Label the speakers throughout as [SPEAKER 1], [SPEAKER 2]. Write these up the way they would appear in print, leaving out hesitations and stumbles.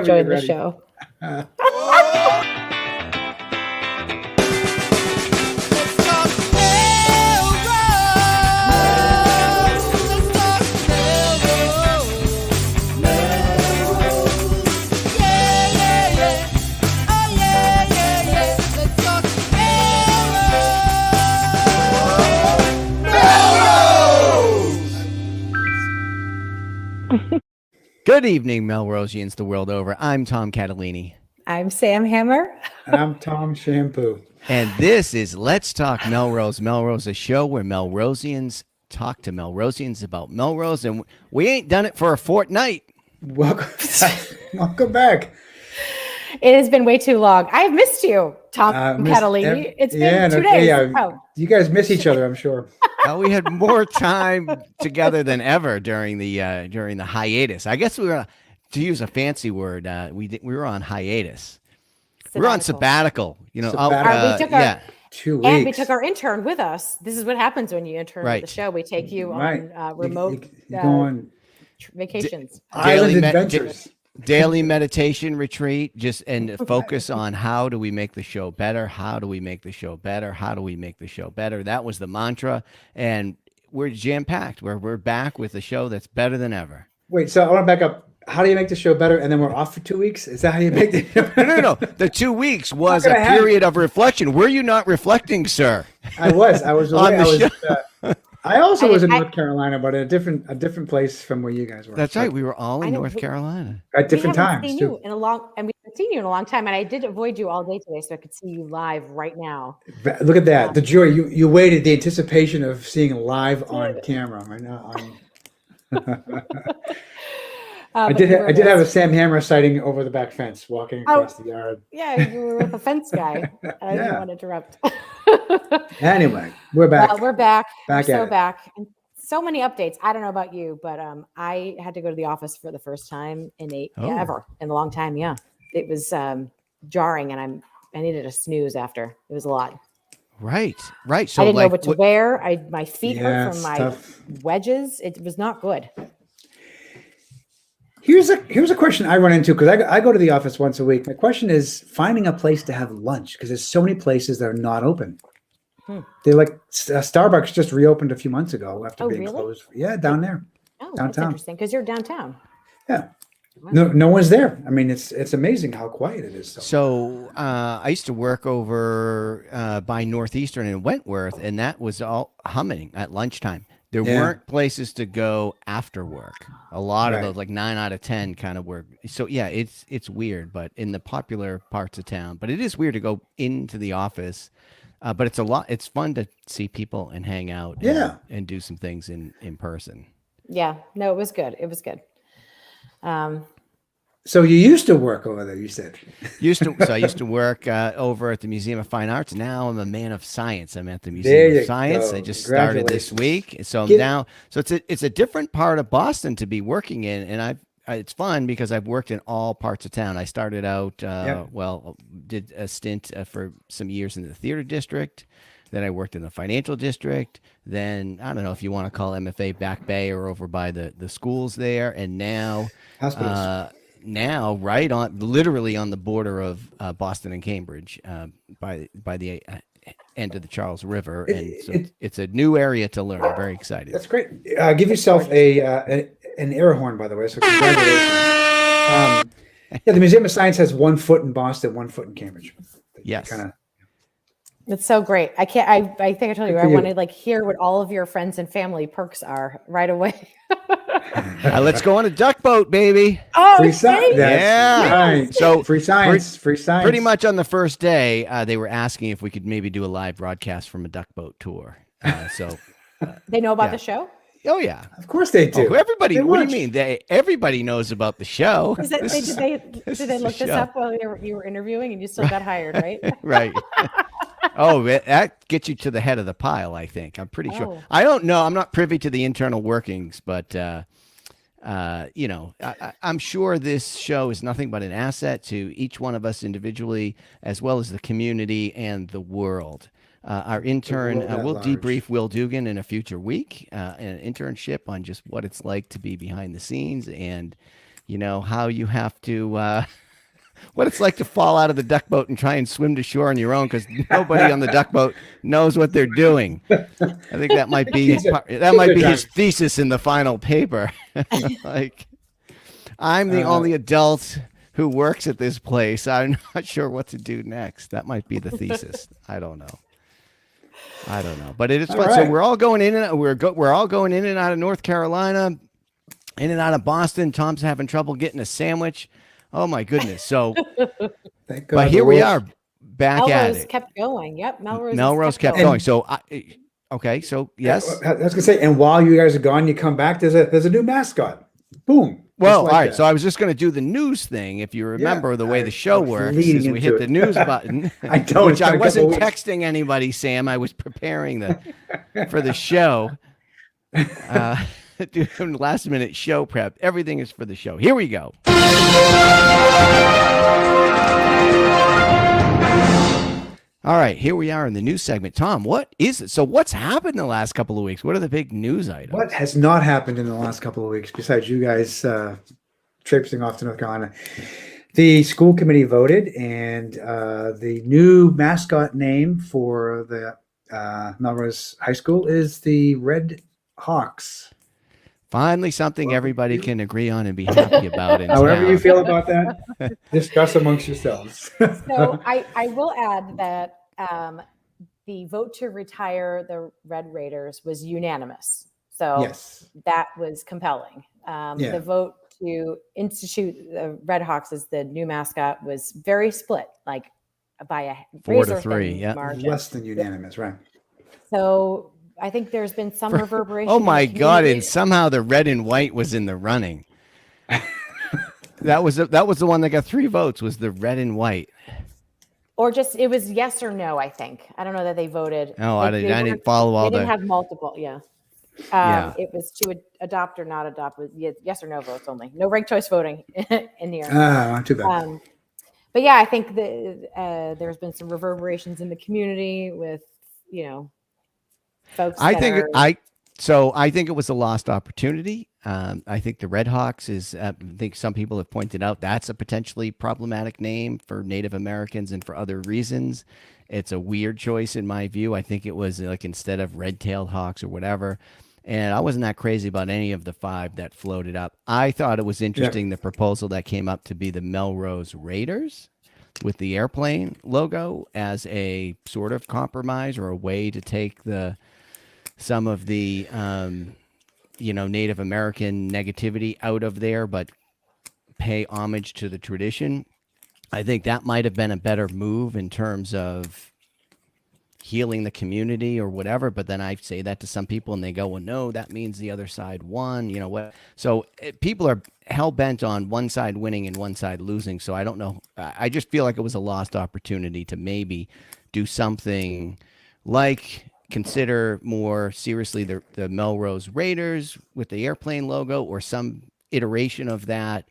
[SPEAKER 1] Join the show.
[SPEAKER 2] Good evening, Melrosians the world over. I'm Tom Catalini.
[SPEAKER 1] I'm Sam Hammer.
[SPEAKER 3] And I'm Tom Shampoo.
[SPEAKER 2] And this is Let's Talk Melrose. Melrose, a show where Melrosians talk to Melrosians about Melrose. And we ain't done it for a fortnight.
[SPEAKER 3] Welcome back.
[SPEAKER 1] It has been way too long. I've missed you, Tom Catalini. It's been 2 days.
[SPEAKER 3] You guys miss each other, I'm sure.
[SPEAKER 2] We had more time together than ever during the hiatus. I guess we were, to use a fancy word, we were on hiatus. We were on sabbatical. You know,
[SPEAKER 1] we took our
[SPEAKER 3] 2 weeks.
[SPEAKER 1] And we took our intern with us. This is what happens when you intern
[SPEAKER 2] Right.
[SPEAKER 1] with the show. We take you on remote
[SPEAKER 3] you go on
[SPEAKER 1] vacations.
[SPEAKER 3] island adventures.
[SPEAKER 2] Daily meditation retreat, and focus on how do we make the show better? How do we make the show better? How do we make the show better? That was the mantra, and we're jam-packed. We're back with a show that's better than ever.
[SPEAKER 3] Wait, so I want to back up. How do you make the show better? And then we're off for 2 weeks? Is that how you make the show better?
[SPEAKER 2] No. The 2 weeks was a period of reflection. Were you not reflecting, sir?
[SPEAKER 3] I was I also was in North Carolina, but a different place from where you guys were.
[SPEAKER 2] That's right. We were all in North Carolina
[SPEAKER 3] at different times
[SPEAKER 1] we
[SPEAKER 3] too.
[SPEAKER 1] We haven't seen you in a long time, and I did avoid you all day today, so I could see you live right now.
[SPEAKER 3] Look at that, the joy! You waited, the anticipation of seeing live on camera right now. I did have a Sam Hammer sighting over the back fence, walking across the yard.
[SPEAKER 1] Yeah, you were with the fence guy. I didn't want to interrupt.
[SPEAKER 3] Anyway, we're back.
[SPEAKER 1] Well, we're back.
[SPEAKER 3] We're
[SPEAKER 1] back. And so many updates. I don't know about you, but I had to go to the office for the first time ever in a long time. Yeah, it was jarring, and I needed a snooze after. It was a lot.
[SPEAKER 2] Right. So
[SPEAKER 1] I didn't know what to wear. My feet hurt from my
[SPEAKER 3] tough.
[SPEAKER 1] wedges. It was not good.
[SPEAKER 3] Here's a question I run into, because I go to the office once a week. My question is finding a place to have lunch, because there's so many places that are not open. They Starbucks just reopened a few months ago after being closed. Yeah, down there.
[SPEAKER 1] Oh,
[SPEAKER 3] downtown.
[SPEAKER 1] That's interesting, because you're downtown.
[SPEAKER 3] Yeah. Wow. No one's there. I mean, it's amazing how quiet it is.
[SPEAKER 2] So I used to work over by Northeastern in Wentworth, and that was all humming at lunchtime. There weren't places to go after work. A lot of those, like 9 out of 10 kind of work. So yeah, it's weird, but in the popular parts of town. But it is weird to go into the office. But it's fun to see people and hang out and do some things in person.
[SPEAKER 1] Yeah, no, it was good.
[SPEAKER 3] So you used to work over there, you said.
[SPEAKER 2] So I used to work over at the Museum of Fine Arts. Now I'm a man of science. I'm at the Museum of Science. I just started this week. So it's a different part of Boston to be working in, and it's fun because I've worked in all parts of town. I started out, did a stint for some years in the theater district. Then I worked in the financial district. Then, I don't know if you want to call MFA Back Bay or over by the schools there. And now, literally on the border of Boston and Cambridge, by the end of the Charles River. And so it's a new area to learn. I'm very excited.
[SPEAKER 3] That's great. Give yourself an air horn, by the way. So congratulations. The Museum of Science has 1 foot in Boston, 1 foot in Cambridge.
[SPEAKER 2] Yes.
[SPEAKER 1] It's so great. I think I told you I want to hear what all of your friends and family perks are right away.
[SPEAKER 2] Let's go on a duck boat, baby.
[SPEAKER 1] Oh,
[SPEAKER 3] free science.
[SPEAKER 2] Right.
[SPEAKER 3] So free science.
[SPEAKER 2] Pretty much on the first day, they were asking if we could maybe do a live broadcast from a duck boat tour.
[SPEAKER 1] They know about the show?
[SPEAKER 2] Oh yeah,
[SPEAKER 3] of course they do.
[SPEAKER 2] Everybody. What do you mean? Everybody knows about the show.
[SPEAKER 1] Did they look this up while you were interviewing, and you still got hired, right?
[SPEAKER 2] Right. Oh, that gets you to the head of the pile, I think. I'm pretty sure. I don't know. I'm not privy to the internal workings, but I'm sure this show is nothing but an asset to each one of us individually, as well as the community and the world. Our intern, we'll debrief Will Dugan in a future week, an internship on just what it's like to be behind the scenes and how you have to, what it's like to fall out of the duck boat and try and swim to shore on your own because nobody on the duck boat knows what they're doing. I think that might be his thesis in the final paper. Like, I'm the only adult who works at this place. I'm not sure what to do next. That might be the thesis. I don't know. But it is fun. Right. So we're all going in and we're all going in and out of North Carolina, in and out of Boston. Tom's having trouble getting a sandwich. Oh my goodness. So but here we are back
[SPEAKER 1] Melrose
[SPEAKER 2] at it.
[SPEAKER 1] Kept going. Yep.
[SPEAKER 2] Melrose kept going. So okay. So yes.
[SPEAKER 3] I was gonna say, and while you guys are gone, you come back, there's a new mascot. Boom.
[SPEAKER 2] Well, all right. So I was just going to do the news thing. If you remember the way the show works, is we hit the news button, which I wasn't texting anybody, Sam. I was preparing for the show. Doing last minute show prep. Everything is for the show. Here we go. All right, here we are in the news segment. Tom, what is it? So what's happened in the last couple of weeks? What are the big news items?
[SPEAKER 3] What has not happened in the last couple of weeks besides you guys traipsing off to North Carolina? The school committee voted, and the new mascot name for the Melrose High School is the Red Hawks.
[SPEAKER 2] Finally, something everybody can agree on and be happy about.
[SPEAKER 3] However you feel about that, discuss amongst yourselves.
[SPEAKER 1] So I will add that the vote to retire the Red Raiders was unanimous. So yes, that was compelling. The vote to institute the Red Hawks as the new mascot was very split, like by a
[SPEAKER 2] 4-3
[SPEAKER 1] margin.
[SPEAKER 3] Less than unanimous, right?
[SPEAKER 1] So I think there's been some reverberation.
[SPEAKER 2] Oh my God! And somehow the red and white was in the running. that was the one that got 3 votes. Was the red and white?
[SPEAKER 1] Or just it was yes or no. I think I don't know that they voted.
[SPEAKER 2] No, I didn't follow all
[SPEAKER 1] the. They didn't have multiple. Yeah. It was to adopt or not adopt with yes or no votes only. No ranked choice voting in here.
[SPEAKER 3] Not too bad.
[SPEAKER 1] But yeah, I think there's been some reverberations in the community with folks.
[SPEAKER 2] I think it was a lost opportunity. I think the Red Hawks I think some people have pointed out that's a potentially problematic name for Native Americans and for other reasons. It's a weird choice in my view. I think it was like instead of red-tailed hawks or whatever. And I wasn't that crazy about any of the 5 that floated up. I thought it was interesting, the proposal that came up to be the Melrose Raiders with the airplane logo as a sort of compromise or a way to take some of the Native American negativity out of there, but pay homage to the tradition. I think that might have been a better move in terms of healing the community or whatever. But then I say that to some people and they go, well, no, that means the other side won. You know what? So people are hell bent on one side winning and one side losing. So I don't know. I just feel like it was a lost opportunity to maybe do something like consider more seriously the Melrose Raiders with the airplane logo or some iteration of that,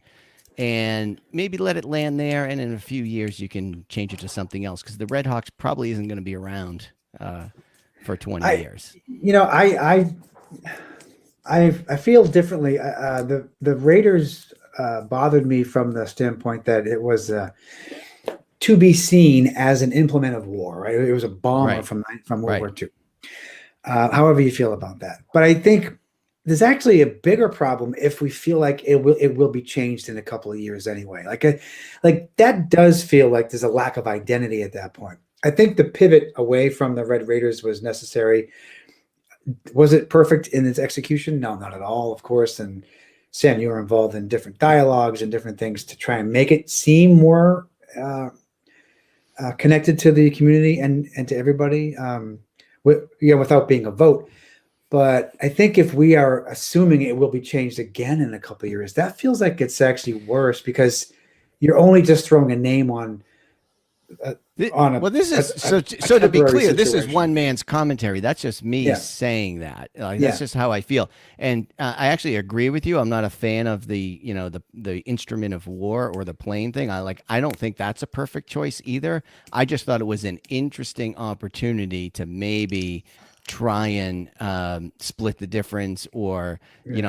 [SPEAKER 2] and maybe let it land there. And in a few years, you can change it to something else because the Red Hawks probably isn't going to be around for 20 years.
[SPEAKER 3] I feel differently. The Raiders bothered me from the standpoint that it was to be seen as an implement of war, right? It was a bomber from World War II. However you feel about that. But I think there's actually a bigger problem if we feel like it will be changed in a couple of years anyway. Like that does feel like there's a lack of identity at that point. I think the pivot away from the Red Raiders was necessary. Was it perfect in its execution? No, not at all, of course. And Sam, you were involved in different dialogues and different things to try and make it seem more connected to the community and to everybody, without being a vote. But I think if we are assuming it will be changed again in a couple of years, that feels like it's actually worse because you're only just throwing a name on.
[SPEAKER 2] To be clear, this is one man's commentary. That's just me saying that. That's just how I feel. And I actually agree with you. I'm not a fan of the instrument of war or the plane thing. I don't think that's a perfect choice either. I just thought it was an interesting opportunity to maybe try and split the difference or,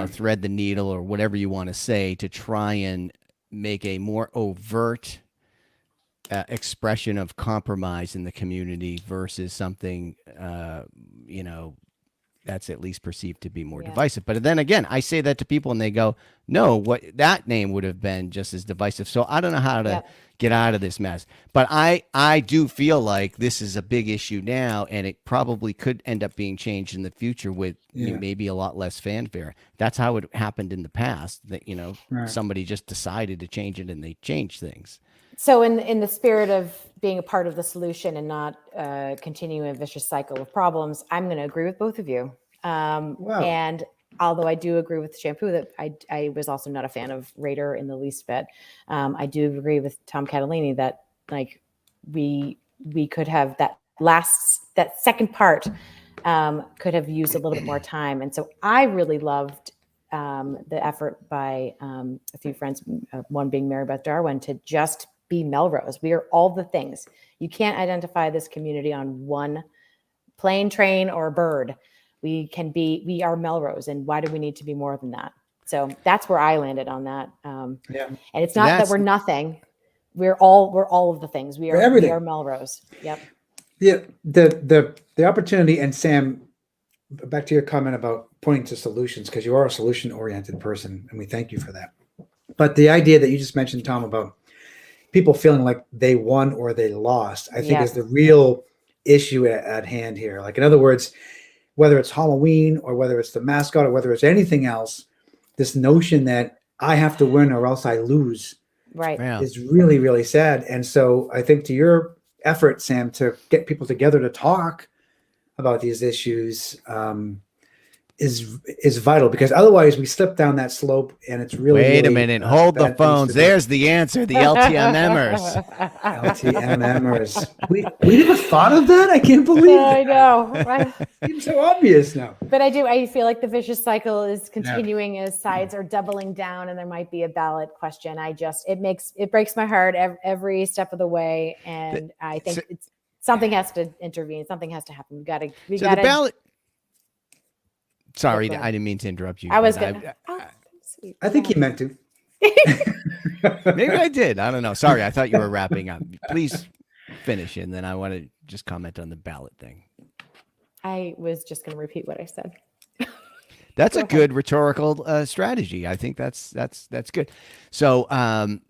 [SPEAKER 2] thread the needle or whatever you want to say to try and make a more overt expression of compromise in the community versus something, that's at least perceived to be more divisive. But then again, I say that to people and they go, no, what that name would have been just as divisive. So I don't know how to get out of this mess. But I do feel like this is a big issue now, and it probably could end up being changed in the future with maybe a lot less fanfare. That's how it happened in the past, that, somebody just decided to change it and they changed things.
[SPEAKER 1] So in the spirit of being a part of the solution and not continuing a vicious cycle of problems, I'm going to agree with both of you. And although I do agree with Shampoo that I was also not a fan of Raider in the least bit, I do agree with Tom Catalini that like we could have that second part could have used a little bit more time. And so I really loved the effort by a few friends, one being Mary Beth Darwin, to just be Melrose. We are all the things. You can't identify this community on one plane, train, or bird. We are Melrose. And why do we need to be more than that? So that's where I landed on that. And it's not that we're nothing. We're all of the things. We are Melrose. Yep.
[SPEAKER 3] Yeah. The opportunity, and Sam, back to your comment about pointing to solutions, because you are a solution oriented person and we thank you for that. But the idea that you just mentioned, Tom, about people feeling like they won or they lost, I think is the real issue at hand here. Like, in other words, whether it's Halloween or whether it's the mascot or whether it's anything else, this notion that I have to win or else I lose is really, really sad. And so I think to your effort, Sam, to get people together to talk about these issues is vital, because otherwise we slip down that slope and it's really
[SPEAKER 2] Wait a minute, hold the phones. There's the answer, the LTMMers.
[SPEAKER 3] LTMMers. We never thought of that. I can't believe it.
[SPEAKER 1] I know. Right?
[SPEAKER 3] It's so obvious now.
[SPEAKER 1] But I feel like the vicious cycle is continuing as sides are doubling down and there might be a ballot question. It breaks my heart every step of the way. And I think something has to intervene. Something has to happen. We got
[SPEAKER 2] the ballot. Sorry, I didn't mean to interrupt you.
[SPEAKER 1] I was gonna.
[SPEAKER 3] I think he meant to.
[SPEAKER 2] Maybe I did. I don't know. Sorry, I thought you were wrapping up. Please finish, and then I want to just comment on the ballot thing.
[SPEAKER 1] I was just going to repeat what I said.
[SPEAKER 2] That's a good rhetorical strategy. I think that's good. So on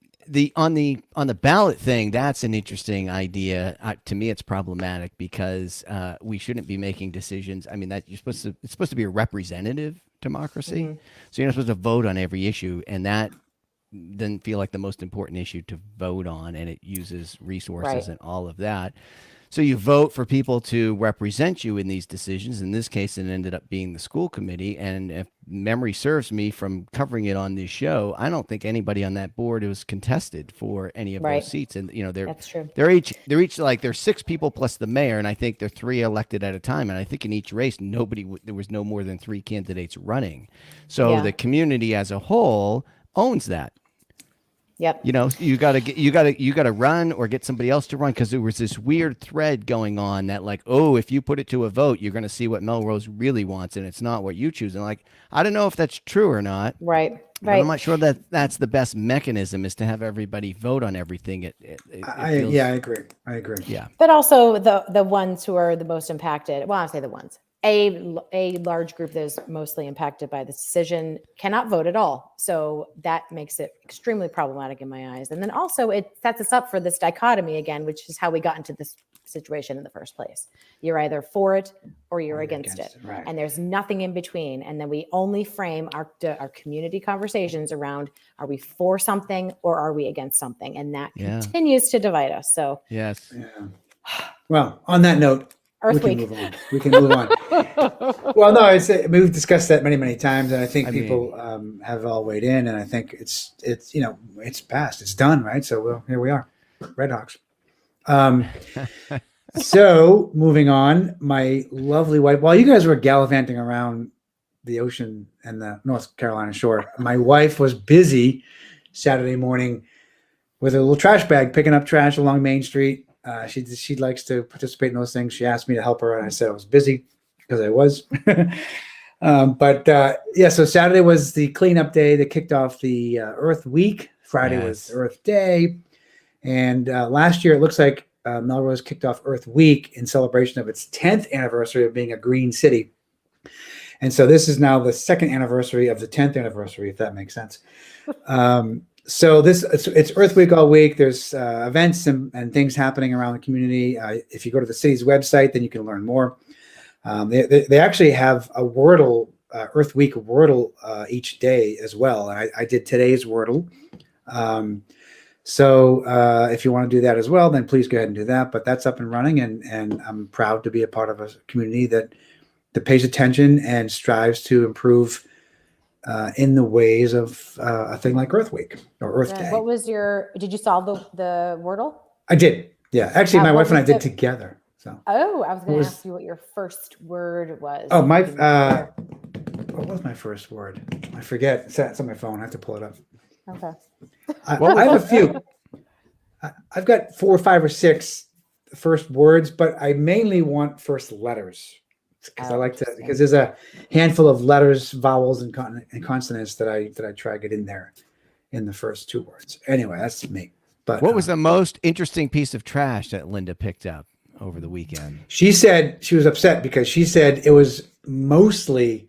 [SPEAKER 2] the ballot thing, that's an interesting idea. To me, it's problematic because we shouldn't be making decisions. I mean, it's supposed to be a representative democracy. Mm-hmm. So you're not supposed to vote on every issue, and that doesn't feel like the most important issue to vote on, and it uses resources and all of that. So you vote for people to represent you in these decisions. In this case, it ended up being the school committee. And if memory serves me from covering it on this show, I don't think anybody on that board was contested for any of those seats. And
[SPEAKER 1] that's true.
[SPEAKER 2] They're each like there's 6 people plus the mayor, and I think they're 3 elected at a time. And I think in each race, there was no more than 3 candidates running. So the community as a whole owns that.
[SPEAKER 1] Yep.
[SPEAKER 2] You gotta run or get somebody else to run, because there was this weird thread going on that like, oh, if you put it to a vote, you're gonna see what Melrose really wants, and it's not what you choose. And like, I don't know if that's true or not.
[SPEAKER 1] Right.
[SPEAKER 2] I'm not sure that that's the best mechanism, is to have everybody vote on everything.
[SPEAKER 3] I agree.
[SPEAKER 2] Yeah.
[SPEAKER 1] But also the ones who are the most impacted. Well, I'll say the ones. A large group that is mostly impacted by this decision cannot vote at all. So that makes it extremely problematic in my eyes. And then also it sets us up for this dichotomy again, which is how we got into this situation in the first place. You're either for it or you're against it.
[SPEAKER 3] Right.
[SPEAKER 1] And there's nothing in between. And then we only frame our community conversations around, are we for something or are we against something? And that continues to divide us. So
[SPEAKER 2] yes.
[SPEAKER 3] Yeah. Well, on that note, we can move on. Well, no, we've discussed that many, many times, and I think people have all weighed in, and I think it's passed, it's done, right? So here we are, Redhawks. So moving on, my lovely wife. While you guys were gallivanting around the ocean and the North Carolina shore, my wife was busy Saturday morning with a little trash bag picking up trash along Main Street. She likes to participate in those things. She asked me to help her, and I said I was busy. because I was. So Saturday was the cleanup day that kicked off the Earth Week. Friday was Earth Day. And last year, it looks like Melrose kicked off Earth Week in celebration of its 10th anniversary of being a green city. And so this is now the second anniversary of the 10th anniversary, if that makes sense. So it's Earth Week all week. There's events and things happening around the community. If you go to the city's website, then you can learn more. They actually have a Wordle, Earth Week Wordle each day as well. And I did today's Wordle. So if you want to do that as well, then please go ahead and do that. But that's up and running, and I'm proud to be a part of a community that pays attention and strives to improve in the ways of a thing like Earth Week or Earth Day.
[SPEAKER 1] What was did you solve the Wordle?
[SPEAKER 3] I did. Yeah. Actually, my wife and I did together. So.
[SPEAKER 1] Oh, I was going to ask you what your first word was.
[SPEAKER 3] Oh, what was my first word? I forget. It's on my phone. I have to pull it up.
[SPEAKER 1] Okay.
[SPEAKER 3] I have a few. I've got 4 or 5 or 6 first words, but I mainly want first letters because I like to, because there's a handful of letters, vowels, and consonants that I try to get in there in the first 2 words. Anyway, that's me. But
[SPEAKER 2] what was the most interesting piece of trash that Linda picked up over the weekend?
[SPEAKER 3] She said she was upset because she said it was mostly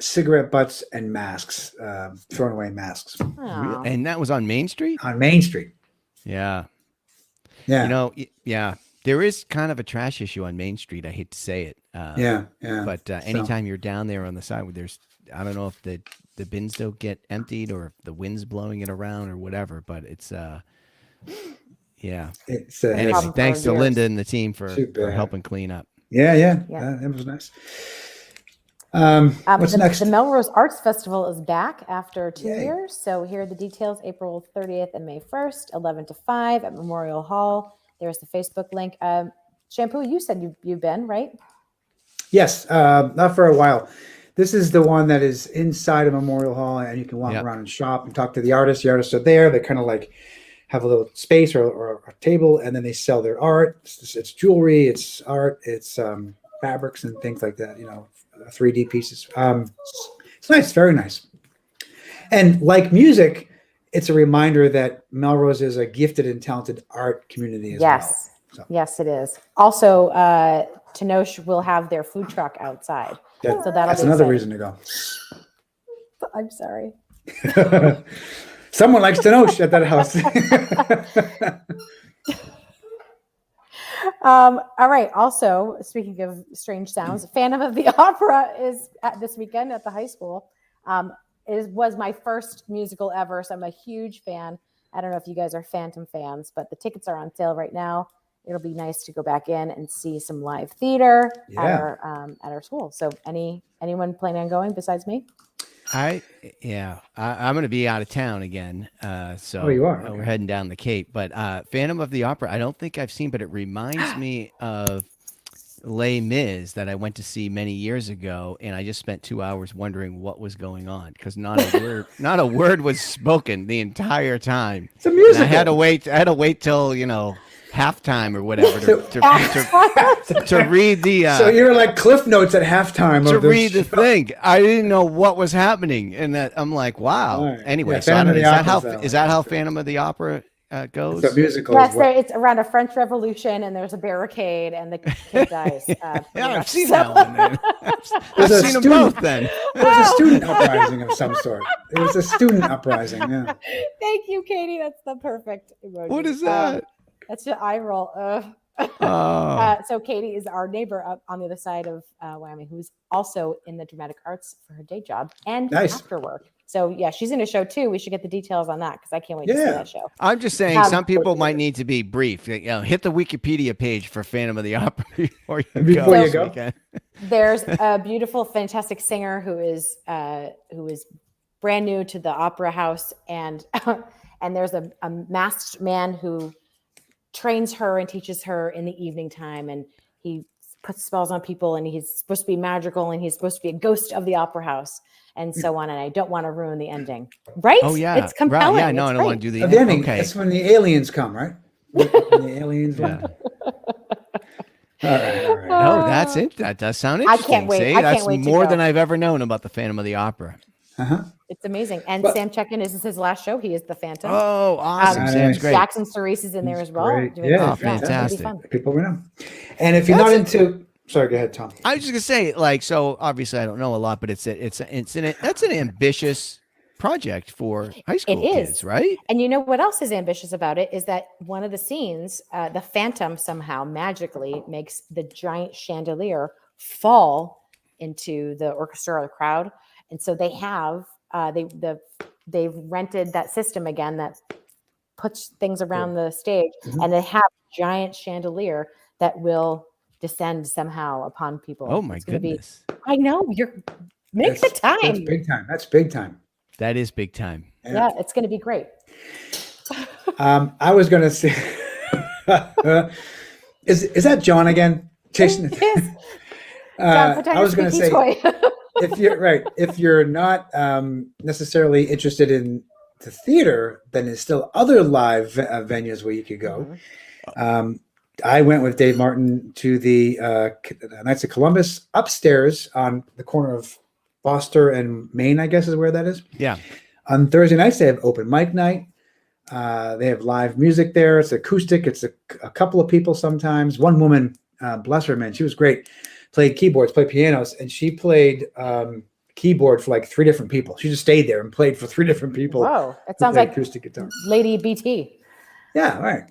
[SPEAKER 3] cigarette butts and masks, thrown away masks.
[SPEAKER 1] Oh.
[SPEAKER 2] And that was on Main Street?
[SPEAKER 3] On Main Street.
[SPEAKER 2] Yeah.
[SPEAKER 3] Yeah.
[SPEAKER 2] You know, yeah. There is kind of a trash issue on Main Street. I hate to say it.
[SPEAKER 3] Yeah.
[SPEAKER 2] But anytime you're down there on the side where I don't know if the bins don't get emptied or if the wind's blowing it around or whatever, but it's, yeah. Anyway, thanks to Linda and the team for helping clean up.
[SPEAKER 3] Yeah. That was nice. What's next?
[SPEAKER 1] The Melrose Arts Festival is back after 2 years. So here are the details: April 30th and May 1st, 11 to 5 at Memorial Hall. There's the Facebook link. Shampoo, you said you've been, right?
[SPEAKER 3] Yes, not for a while. This is the one that is inside of Memorial Hall, and you can walk around and shop and talk to the artists. The artists are there. They kind of like have a little space or a table, and then they sell their art. It's jewelry, it's art, it's fabrics and things like that, 3D pieces. It's nice, very nice. And like music, it's a reminder that Melrose is a gifted and talented art community as well. So.
[SPEAKER 1] Yes, it is. Also, Tenoch will have their food truck outside.
[SPEAKER 3] That's another reason to go.
[SPEAKER 1] I'm sorry.
[SPEAKER 3] Someone likes Tenoch at that house.
[SPEAKER 1] All right. Also, speaking of strange sounds, Phantom of the Opera is this weekend at the high school. Was my first musical ever, so I'm a huge fan. I don't know if you guys are Phantom fans, but the tickets are on sale right now. It'll be nice to go back in and see some live theater at our school. So, anyone planning on going besides me?
[SPEAKER 2] I'm going to be out of town again. So
[SPEAKER 3] you are.
[SPEAKER 2] We're heading down the Cape. But Phantom of the Opera, I don't think I've seen, but it reminds me of Les Mis that I went to see many years ago, and I just spent 2 hours wondering what was going on because not a word was spoken the entire time.
[SPEAKER 3] It's a musical.
[SPEAKER 2] And I had to wait till halftime or whatever to read the.
[SPEAKER 3] So you're like Cliff Notes at halftime
[SPEAKER 2] to read the thing. I didn't know what was happening, and that I'm like, wow. Right. Anyway, so is that how Phantom of the Opera goes?
[SPEAKER 3] It's a musical.
[SPEAKER 1] Yes, it's around a French Revolution, and there's a barricade, and the kid dies.
[SPEAKER 2] I've seen that one. Then. I've seen them both. Then
[SPEAKER 3] it was a student uprising of some sort. It was a student uprising. Yeah.
[SPEAKER 1] Thank you, Katie. That's the perfect emoji.
[SPEAKER 2] What is that?
[SPEAKER 1] That's the eye roll. So Katie is our neighbor up on the other side of Wyoming, who's also in the dramatic arts for her day job and after work. So yeah, she's in a show too. We should get the details on that because I can't wait to see that show.
[SPEAKER 2] I'm just saying, some people might need to be brief. Hit the Wikipedia page for Phantom of the Opera before you go.
[SPEAKER 1] There's a beautiful, fantastic singer who is brand new to the opera house, and there's a masked man who trains her and teaches her in the evening time, and he puts spells on people, and he's supposed to be magical, and he's supposed to be a ghost of the opera house, and so on. And I don't want to ruin the ending, right?
[SPEAKER 2] Oh yeah,
[SPEAKER 1] it's compelling.
[SPEAKER 2] Right. Yeah, no, I don't want to do the
[SPEAKER 3] ending. Okay, that's when the aliens come, right? When the aliens. All right, all right.
[SPEAKER 2] Oh, that's it. That does sound interesting.
[SPEAKER 1] can't wait.
[SPEAKER 2] See,
[SPEAKER 1] I can't
[SPEAKER 2] that's
[SPEAKER 1] wait to
[SPEAKER 2] more
[SPEAKER 1] go.
[SPEAKER 2] than I've ever known about the Phantom of the Opera.
[SPEAKER 3] Uh-huh.
[SPEAKER 1] It's amazing. And
[SPEAKER 3] But-
[SPEAKER 1] Sam Check-in is his last show. He is the Phantom.
[SPEAKER 2] Oh, awesome.
[SPEAKER 3] Nice.
[SPEAKER 2] Sam's great.
[SPEAKER 1] Jackson Cerise is in there
[SPEAKER 3] He's
[SPEAKER 1] as well.
[SPEAKER 3] great.
[SPEAKER 1] Doing
[SPEAKER 3] Yeah,
[SPEAKER 1] it's gonna be
[SPEAKER 2] fantastic.
[SPEAKER 1] fun.
[SPEAKER 3] People we know. And if you're
[SPEAKER 2] That's
[SPEAKER 3] not into, sorry, go ahead, Tom.
[SPEAKER 2] I was just gonna say, like, so obviously I don't know a lot, but that's an ambitious project for high school
[SPEAKER 1] is.
[SPEAKER 2] kids, right?
[SPEAKER 1] And you know what else is ambitious about it is that one of the scenes, the Phantom somehow magically makes the giant chandelier fall into the orchestra or the crowd, and so they have they've rented that system again that puts things around the stage, and they have a giant chandelier that will descend somehow upon people.
[SPEAKER 2] Oh my
[SPEAKER 1] It's gonna
[SPEAKER 2] goodness,
[SPEAKER 1] I know make the time.
[SPEAKER 3] That's big time. That's big time.
[SPEAKER 2] that is big time.
[SPEAKER 1] Yeah, it's going to be great.
[SPEAKER 3] I was going to say, is that John again? Jason.
[SPEAKER 1] Yes. John,
[SPEAKER 3] I was going to say,
[SPEAKER 1] toy.
[SPEAKER 3] if you're not necessarily interested in the theater, then there's still other live venues where you could go. I went with Dave Martin to the Knights of Columbus upstairs on the corner of Foster and Maine, I guess is where that is.
[SPEAKER 2] Yeah.
[SPEAKER 3] On Thursday nights, they have open mic night. They have live music there. It's acoustic. It's a couple of people sometimes. One woman, bless her, man, she was great. Played keyboards, played pianos, and she played keyboard for like 3 different people. She just stayed there and played for 3 different people.
[SPEAKER 1] Whoa, that sounds like
[SPEAKER 3] acoustic guitar.
[SPEAKER 1] Lady BT.
[SPEAKER 3] Yeah, all right.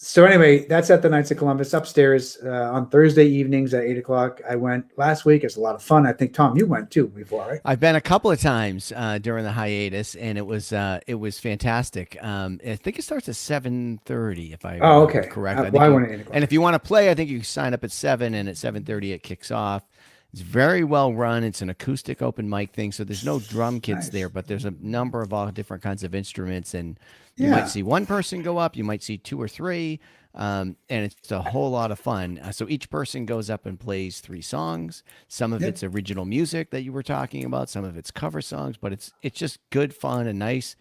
[SPEAKER 3] So anyway, that's at the Knights of Columbus upstairs on Thursday evenings at 8:00. I went last week. It's a lot of fun. I think Tom, you went too before, right?
[SPEAKER 2] I've been a couple of times during the hiatus, and it was fantastic. I think it starts at 7:30, if I remember correct. I think
[SPEAKER 3] I went at 8 o'clock.
[SPEAKER 2] and if you want to play, I think you can sign up at 7, and at 7:30 it kicks off. It's very well run. It's an acoustic open mic thing, so there's no drum kits there, but there's a number of all different kinds of instruments, and you might see one person go up, you might see 2 or 3, and it's a whole lot of fun. So each person goes up and plays 3 songs. Some of it's original music that you were talking about, some of it's cover songs, but it's just good fun, a nice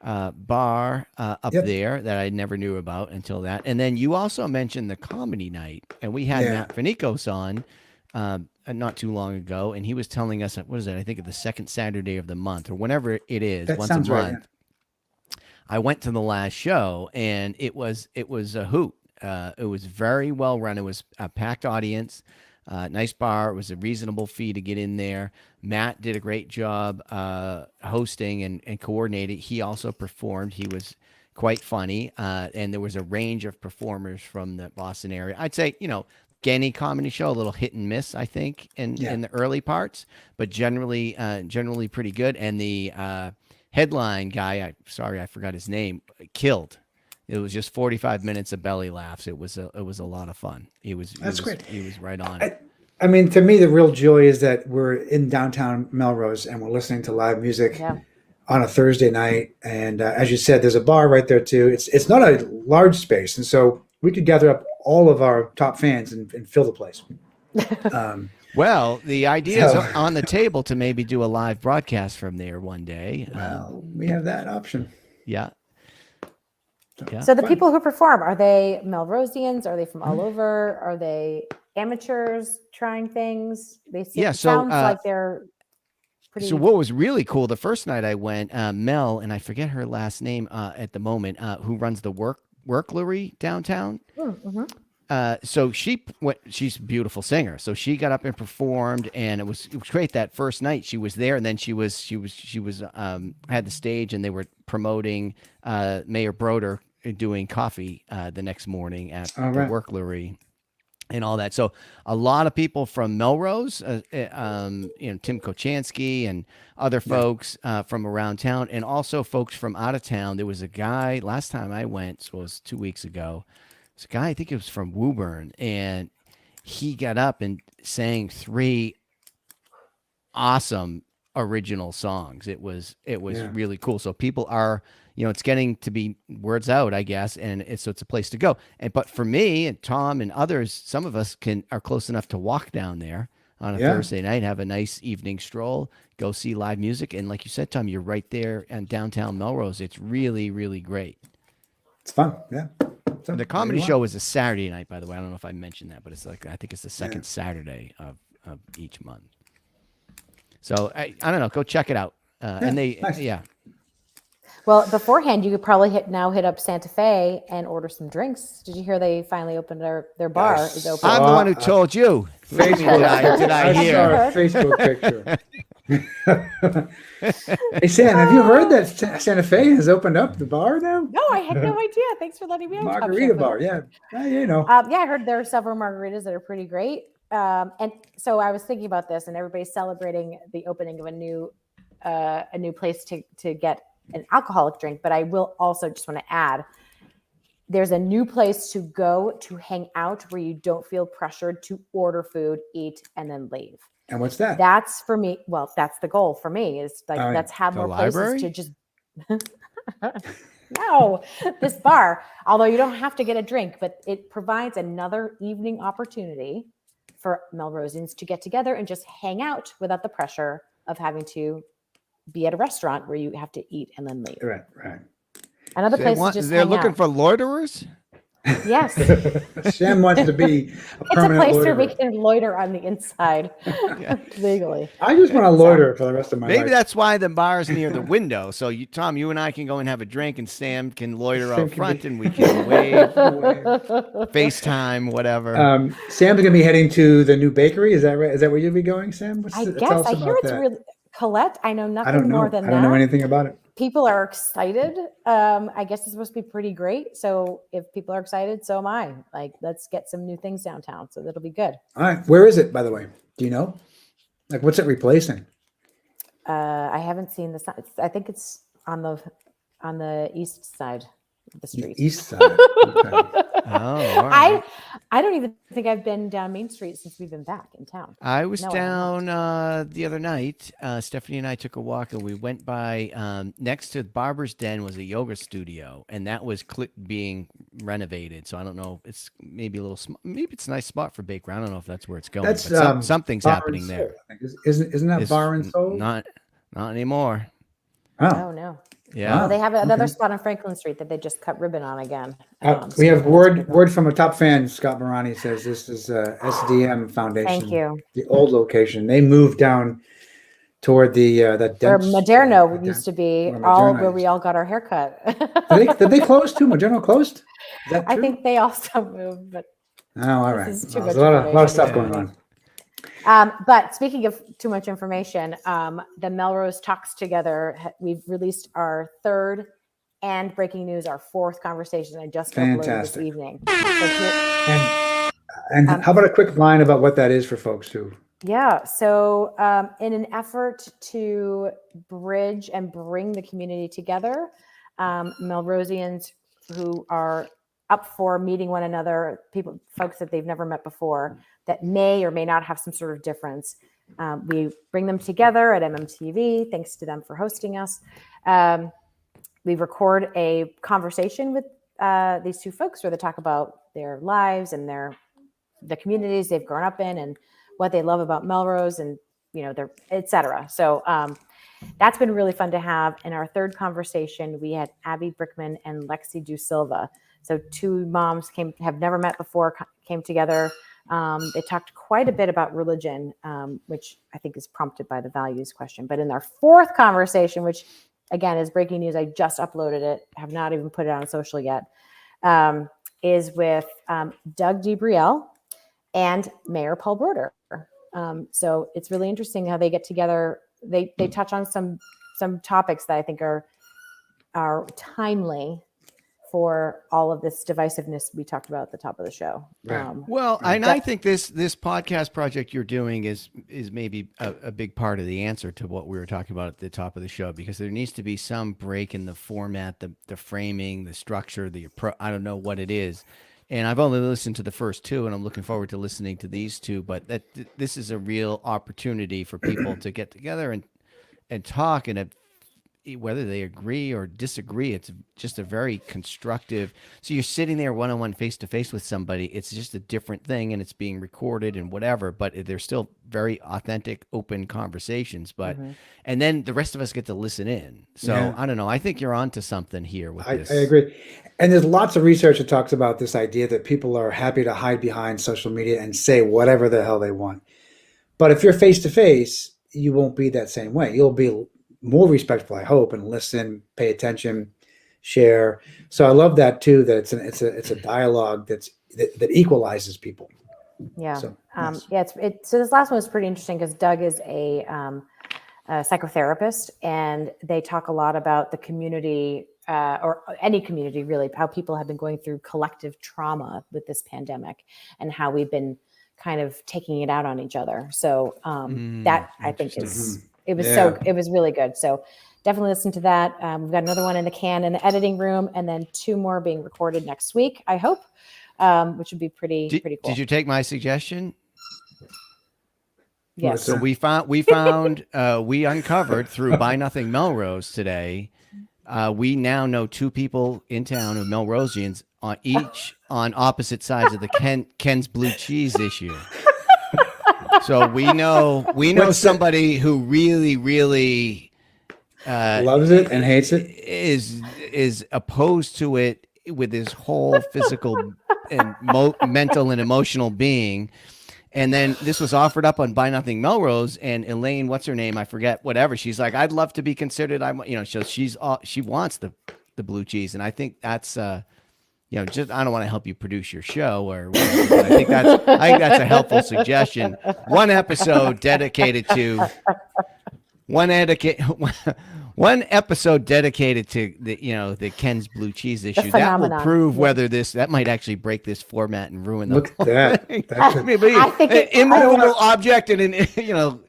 [SPEAKER 2] bar up there that I never knew about until that. And then you also mentioned the comedy night, and we had Matt Finicos on not too long ago, and he was telling us, what is it? I think it's the second Saturday of the month or whenever it is, once a month. Right, I went to the last show, and it was a hoot. It was very well run. It was a packed audience, nice bar. It was a reasonable fee to get in there. Matt did a great job hosting and coordinating. He also performed. He was quite funny, and there was a range of performers from the Boston area. I'd say, any comedy show, a little hit and miss, I think, in the early parts, but generally pretty good. And the headline guy, I forgot his name, killed. It was just 45 minutes of belly laughs. It was a lot of fun. That's great. He was right on.
[SPEAKER 3] I mean, to me, the real joy is that we're in downtown Melrose and we're listening to live music on a Thursday night. And as you said, there's a bar right there too. It's not a large space, and so we could gather up all of our top fans and fill the place.
[SPEAKER 2] Well, the idea is on the table to maybe do a live broadcast from there one day.
[SPEAKER 3] Well, we have that option.
[SPEAKER 2] Yeah.
[SPEAKER 1] So the people who perform, are they Melrosians? Are they from all over? Are they amateurs trying things? Sounds like they're pretty.
[SPEAKER 2] So what was really cool, the first night I went, Mel, and I forget her last name at the moment, who runs the Worklery downtown. So she's a beautiful singer. So she got up and performed, and it was great. That first night she was there, and then she was had the stage, and they were promoting Mayor Broder doing coffee the next morning at the Worklery and all that. So a lot of people from Melrose, Tim Kochansky and other folks from around town, and also folks from out of town. There was a guy last time I went, so it was 2 weeks ago. This guy, I think it was from Woburn, and he got up and sang 3 awesome original songs. It was really cool. So people are, it's getting to be words out, I guess, and it's a place to go. But for me and Tom and others, some of us are close enough to walk down there on a Thursday night, have a nice evening stroll, go see live music, and like you said, Tom, you're right there in downtown Melrose. It's really, really great.
[SPEAKER 3] It's fun, yeah.
[SPEAKER 2] The comedy show is a Saturday night, by the way. I don't know if I mentioned that, but it's like I think it's the second Saturday of each month. So I don't know. Go check it out. And they
[SPEAKER 3] nice.
[SPEAKER 1] Well, beforehand, you could probably hit up Santa Fe and order some drinks. Did you hear they finally opened their bar is open?
[SPEAKER 2] I'm the one who told you.
[SPEAKER 3] Facebook.
[SPEAKER 2] Did I hear?
[SPEAKER 3] I saw a Facebook picture. Hey, Sam, have you heard that Santa Fe has opened up the bar now?
[SPEAKER 1] No, I had no idea. Thanks for letting me know.
[SPEAKER 3] Margarita bar, yeah. You know.
[SPEAKER 1] Yeah, I heard there are several margaritas that are pretty great. And so I was thinking about this, and everybody's celebrating the opening of a new place to get an alcoholic drink. But I will also just want to add, there's a new place to go to hang out where you don't feel pressured to order food, eat, and then leave.
[SPEAKER 3] And what's that?
[SPEAKER 1] That's for me. Well, that's the goal for me is like, let's have more places to just, no, this bar, although you don't have to get a drink, but it provides another evening opportunity for Melrosians to get together and just hang out without the pressure of having to be at a restaurant where you have to eat and then leave.
[SPEAKER 3] Right.
[SPEAKER 1] Another place to just
[SPEAKER 2] they're
[SPEAKER 1] hang
[SPEAKER 2] looking
[SPEAKER 1] out.
[SPEAKER 2] for loiterers?
[SPEAKER 1] Yes.
[SPEAKER 3] Sam wants to be
[SPEAKER 1] It's a place where we can loiter on the inside legally.
[SPEAKER 3] I just want to loiter for the rest of my life.
[SPEAKER 2] Maybe that's why the bar is near the window. So Tom, you and I can go and have a drink, and Sam can loiter out front, and we can wave, FaceTime, whatever.
[SPEAKER 3] Sam's gonna be heading to the new bakery. Is that right? Is that where you'll be going, Sam?
[SPEAKER 1] I guess. I hear it's really Colette. I know nothing more than that.
[SPEAKER 3] I don't know anything about it.
[SPEAKER 1] People are excited. I guess it's supposed to be pretty great. So if people are excited, so am I. Like, let's get some new things downtown. So that'll be good.
[SPEAKER 3] All right. Where is it, by the way? Do you know? Like, what's it replacing?
[SPEAKER 1] I haven't seen the sign. I think it's on the east side of the street.
[SPEAKER 3] East side. Okay.
[SPEAKER 2] All right.
[SPEAKER 1] I don't even think I've been down Main Street since we've been back in town.
[SPEAKER 2] I was down the other night. Stephanie and I took a walk, and we went by next to Barber's Den was a yoga studio, and that was being renovated. So I don't know. It's maybe a little. Maybe it's a nice spot for bakery. I don't know if that's where it's going.
[SPEAKER 3] That's
[SPEAKER 2] something's
[SPEAKER 3] Bar
[SPEAKER 2] happening
[SPEAKER 3] and Soul,
[SPEAKER 2] there.
[SPEAKER 3] I think. Isn't that Bar and Soul?
[SPEAKER 2] Not anymore.
[SPEAKER 1] Oh no.
[SPEAKER 2] Yeah.
[SPEAKER 1] Well, they have another spot on Franklin Street that they just cut ribbon on again.
[SPEAKER 3] We have word from a top fan. Scott Morani says this is SDM Foundation.
[SPEAKER 1] Thank you.
[SPEAKER 3] The old location. They moved down toward the
[SPEAKER 1] where Moderno used to be, where we all got our haircut.
[SPEAKER 3] Did they close too? Moderno closed? Is that true?
[SPEAKER 1] I think they also moved, but
[SPEAKER 3] all right. There's a lot of stuff going on.
[SPEAKER 1] But speaking of too much information, the Melrose Talks Together, we've released our third and breaking news, our fourth conversation. I just uploaded this evening.
[SPEAKER 3] And how about a quick line about what that is for folks who?
[SPEAKER 1] Yeah. So in an effort to bridge and bring the community together, Melrosians who are up for meeting one another, folks that they've never met before, that may or may not have some sort of difference. We bring them together at MMTV. Thanks to them for hosting us. We record a conversation with these two folks where they talk about their lives and the communities they've grown up in and what they love about Melrose and, their et cetera. So that's been really fun to have. In our third conversation, we had Abby Brickman and Lexi DuSilva. So two moms have never met before, came together. They talked quite a bit about religion, which I think is prompted by the values question. But in our fourth conversation, which again is breaking news, I just uploaded it, have not even put it on social yet, is with Doug DeBrielle and Mayor Paul Broder. So it's really interesting how they get together. They touch on some topics that I think are timely for all of this divisiveness we talked about at the top of the show.
[SPEAKER 2] Right. I think this podcast project you're doing is maybe a big part of the answer to what we were talking about at the top of the show, because there needs to be some break in the format, the framing, the structure, I don't know what it is. And I've only listened to the first two, and I'm looking forward to listening to these two, but this is a real opportunity for people to get together and talk in whether they agree or disagree, it's just a very constructive. So you're sitting there one-on-one, face-to-face with somebody. It's just a different thing, and it's being recorded and whatever, but they're still very authentic, open conversations. But and then the rest of us get to listen in. So I don't know. I think you're onto something here with this.
[SPEAKER 3] I agree. And there's lots of research that talks about this idea that people are happy to hide behind social media and say whatever the hell they want. But if you're face-to-face, you won't be that same way. You'll be more respectful, I hope, and listen, pay attention, share. So I love that too. That it's a dialogue that equalizes people.
[SPEAKER 1] Yeah.
[SPEAKER 3] So,
[SPEAKER 1] So this last one was pretty interesting because Doug is a psychotherapist, and they talk a lot about the community, or any community really, how people have been going through collective trauma with this pandemic, and how we've been kind of taking it out on each other. So that I think it was really good. So definitely listen to that. We've got another one in the can in the editing room, and then 2 more being recorded next week, I hope, which would be pretty cool.
[SPEAKER 2] Did you take my suggestion?
[SPEAKER 1] Yes.
[SPEAKER 2] So we uncovered through Buy Nothing Melrose today. We now know 2 people in town of Melrosians on each on opposite sides of the Ken's blue cheese issue. So we know somebody who really
[SPEAKER 3] loves it and hates it,
[SPEAKER 2] is opposed to it with his whole physical and mental and emotional being. And then this was offered up on Buy Nothing Melrose, and Elaine, what's her name? I forget, whatever. She's like, I'd love to be considered. So she wants the blue cheese. And I think that's, just, I don't want to help you produce your show or whatever, but I think that's a helpful suggestion. One episode dedicated to the Ken's blue cheese issue. That will prove whether that might actually break this format and ruin the
[SPEAKER 3] Look at that. That's
[SPEAKER 2] an immovable object and an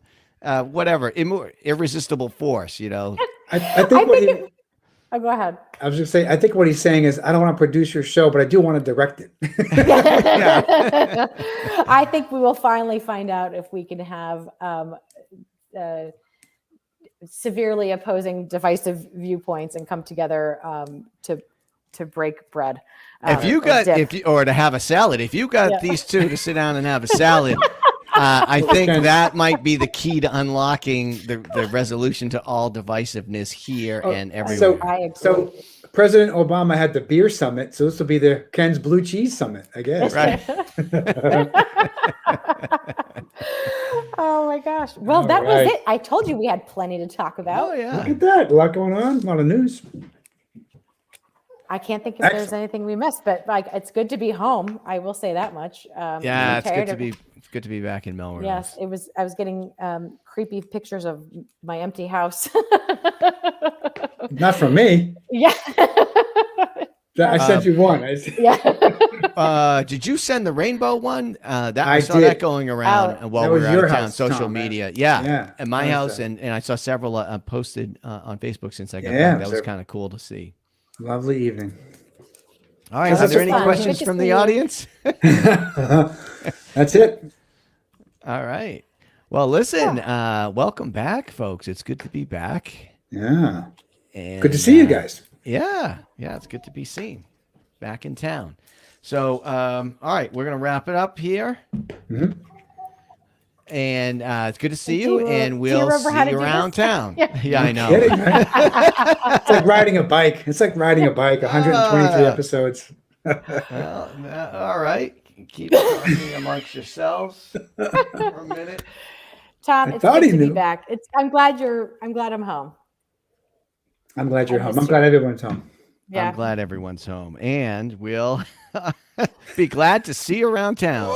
[SPEAKER 2] whatever irresistible force.
[SPEAKER 3] I think
[SPEAKER 1] go ahead.
[SPEAKER 3] I was going to say, I think what he's saying is, I don't want to produce your show, but I do want to direct it.
[SPEAKER 1] I think we will finally find out if we can have severely opposing, divisive viewpoints and come together to break bread.
[SPEAKER 2] Or to have a salad. If you got these 2 to sit down and have a salad, I think that might be the key to unlocking the resolution to all divisiveness here and everywhere.
[SPEAKER 3] So President Obama had the beer summit, so this will be the Ken's blue cheese summit, I guess.
[SPEAKER 2] Right.
[SPEAKER 1] Oh my gosh. Well, that was it. I told you we had plenty to talk about.
[SPEAKER 2] Oh yeah.
[SPEAKER 3] Look at that. A lot going on. A lot of news.
[SPEAKER 1] I can't think if there's anything we missed, but it's good to be home. I will say that much.
[SPEAKER 2] It's good to be back in Melrose.
[SPEAKER 1] Yes, it was. I was getting creepy pictures of my empty house.
[SPEAKER 3] Not from me.
[SPEAKER 1] Yeah.
[SPEAKER 3] I sent you one.
[SPEAKER 1] Yeah.
[SPEAKER 2] Did you send the rainbow one? I saw that going around while we were out of town. Social media. Yeah. At my house, and I saw several posted on Facebook since I got back. That was kind of cool to see.
[SPEAKER 3] Lovely evening.
[SPEAKER 2] All right. Are there any questions from the audience?
[SPEAKER 3] That's it.
[SPEAKER 2] All right. Well, listen, welcome back, folks. It's good to be back.
[SPEAKER 3] Yeah.
[SPEAKER 2] And,
[SPEAKER 3] good to see you guys.
[SPEAKER 2] Yeah. It's good to be seen back in town. So, all right, we're going to wrap it up here.
[SPEAKER 3] Mm-hmm.
[SPEAKER 2] And it's good to see you, and we'll see you around town. Yeah, I know.
[SPEAKER 3] Kidding, it's like riding a bike. 123 episodes.
[SPEAKER 2] Well, all right. Keep talking amongst yourselves for a minute.
[SPEAKER 1] Tom, it's good to be back. I'm glad I'm home.
[SPEAKER 3] I'm glad you're home. I'm glad everyone's home.
[SPEAKER 2] Yeah. I'm glad everyone's home, and we'll be glad to see you around town.